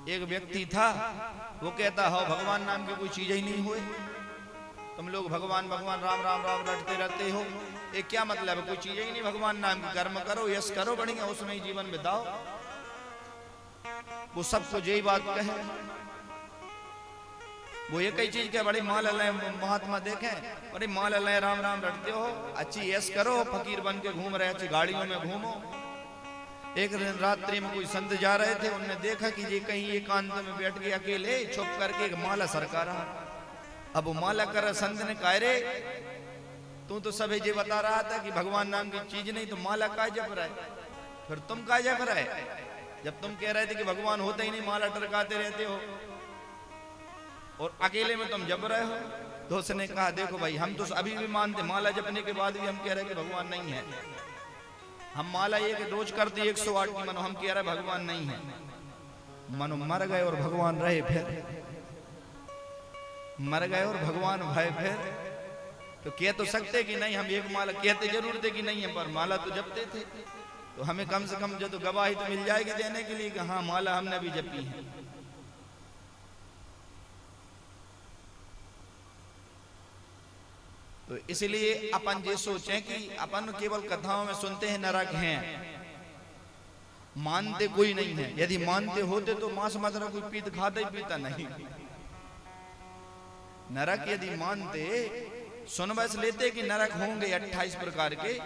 एक व्यक्ति था, वो कहता हो भगवान नाम की कोई चीज ही नहीं हुए, तुम लोग भगवान भगवान राम राम राम रटते रहते हो, ये क्या मतलब है? कोई चीज ही नहीं भगवान नाम की, कर्म करो यश करो बढ़िया, उसमें ही जीवन बिताओ। वो सबको यही बात कहे, वो एक ही चीज के बड़ी माल अल्लाह महात्मा देखे, बड़ी माल अल्लाह राम राम रटते हो, अच्छी यश करो, फकीर बन के घूम रहे, अच्छी गाड़ियों में घूमो। एक दिन रात्रि में कोई संत जा रहे थे, उन्होंने देखा कि ये कहीं एकांत में बैठ के अकेले छुप करके एक माला सरका रहा। अब वो माला कर संत ने कहा, रे तू तो सभी जी बता रहा था कि भगवान नाम की चीज नहीं, तो माला का जप रहा है, फिर तुम का जप रहे? जब तुम कह रहे थे कि भगवान होते ही नहीं, माला टरकाते रहते हो और अकेले में तुम जप रहे हो। तो उसने कहा, देखो भाई हम तो अभी भी मानते, माला जपने के बाद भी हम कह रहे हैं कि भगवान नहीं है। हम माला एक रोज करते 108 की, मनो हम कह रहे भगवान नहीं है। मनो मर गए और भगवान रहे, फिर मर गए और भगवान भय, फिर तो कह तो सकते कि नहीं, हम एक माला कहते जरूर थे कि नहीं है, पर माला तो जपते थे, तो हमें कम से कम जो तो गवाही तो मिल जाएगी देने के लिए कि हाँ माला हमने भी जपी है। तो इसलिए अपन ये सोचें कि अपन केवल कथाओं में सुनते हैं नरक हैं, मानते कोई नहीं है। यदि मानते होते तो मांस मदिरा कोई पीत खाता ही पीता नहीं। नरक यदि मानते, सुन बस लेते कि नरक होंगे 28 प्रकार के,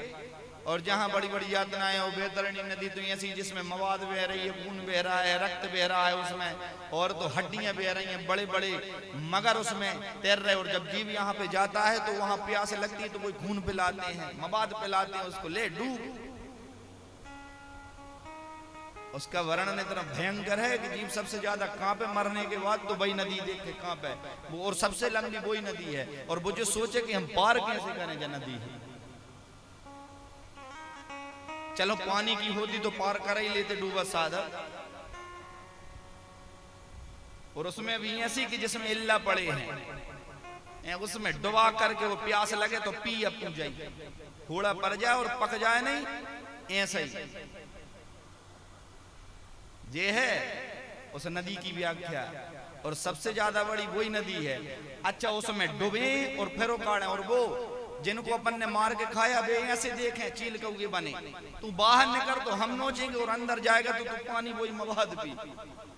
और जहां बड़ी बड़ी यातनाएं हो, बेतरणी नदी तो ऐसी जिसमें मवाद बह रही है, खून बह रहा है, रक्त बह रहा है उसमें, और तो हड्डियां बह रही हैं, बड़े बड़े मगर उसमें तैर रहे, और जब जीव यहाँ पे जाता है तो वहां प्यास लगती है तो कोई खून पिलाते हैं, मवाद पिलाते हैं उसको, ले डूब। उसका वर्णन इतना भयंकर है कि जीव सबसे ज्यादा कांपे मरने के बाद, तो वही नदी देख के कांपे वो, और सबसे लंबी वही नदी है। और वो जो सोचे कि हम पार कैसे करें जो नदी है, चलो पानी की होती तो पार कर ही लेते डूबा साधक, और उसमें भी ऐसी कि जिसमें इल्ला पड़े हैं, उसमें डुबा करके वो प्यास लगे तो पी अब तू जाए, थोड़ा पड़ जाए और पक जाए नहीं, ऐसा ही ये है उस नदी की व्याख्या। और सबसे ज्यादा बड़ी वही नदी है। अच्छा उसमें डूबे और फिर उकाड़े, और वो जिनको अपन ने मार के खाया वे ऐसे देखें चील कौगे बने, तू बाहर निकल तो हम नोचेंगे, और अंदर जाएगा तो तू पानी वही मवाद पी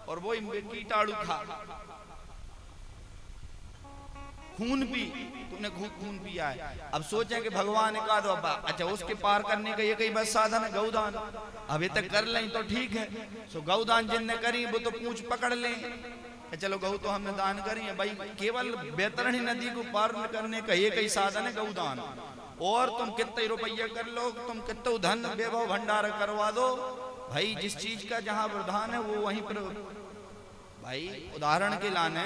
और वही कीटाणु खा, खून पी, तूने खून पिया है। अब सोचें कि भगवान ने कहा तो अच्छा उसके पार करने का ये कई बस साधन है गौदान, अभी तक कर लें तो ठीक है। सो गौदान जिनने करी वो तो पूंछ पकड़ लें, चलो गौ तो हमने दान करी है भाई। केवल बेतरणी नदी को पार करने का एक ही साधन है गौदान, और तुम कितने रुपये कर लो, तुम कितना धन वैभव भंडार करवा दो भाई, जिस चीज का जहां प्रधान है वो वहीं पर। भाई उदाहरण के लाने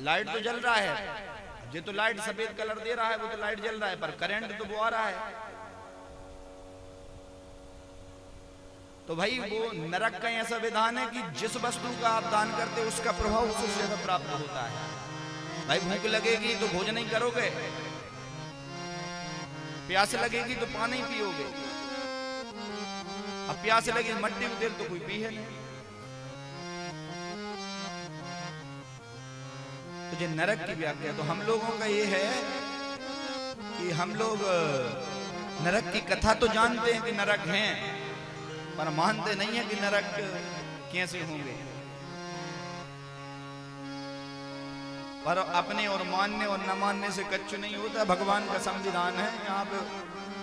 लाइट तो जल रहा है, ये तो लाइट सफेद कलर दे रहा है, वो तो लाइट जल रहा है, पर करंट तो वो आ रहा है। तो भाई वो नरक का ऐसा विधान है कि जिस वस्तु का आप दान करते हो उसका प्रभाव उससे ज्यादा प्राप्त होता है। भाई भूख लगेगी तो भोजन ही करोगे, प्यास लगेगी तो पानी पियोगे, अब प्यास लगी मट्टी में तेल तो कोई पी है नहीं। तो जो नरक की व्याख्या, तो हम लोगों का ये है कि हम लोग नरक की कथा तो जानते हैं कि नरक हैं, पर मानते नहीं है कि नरक कैसे होंगे। पर अपने और मानने और न मानने से कच्चू नहीं होता, भगवान का संविधान है। यहाँ पे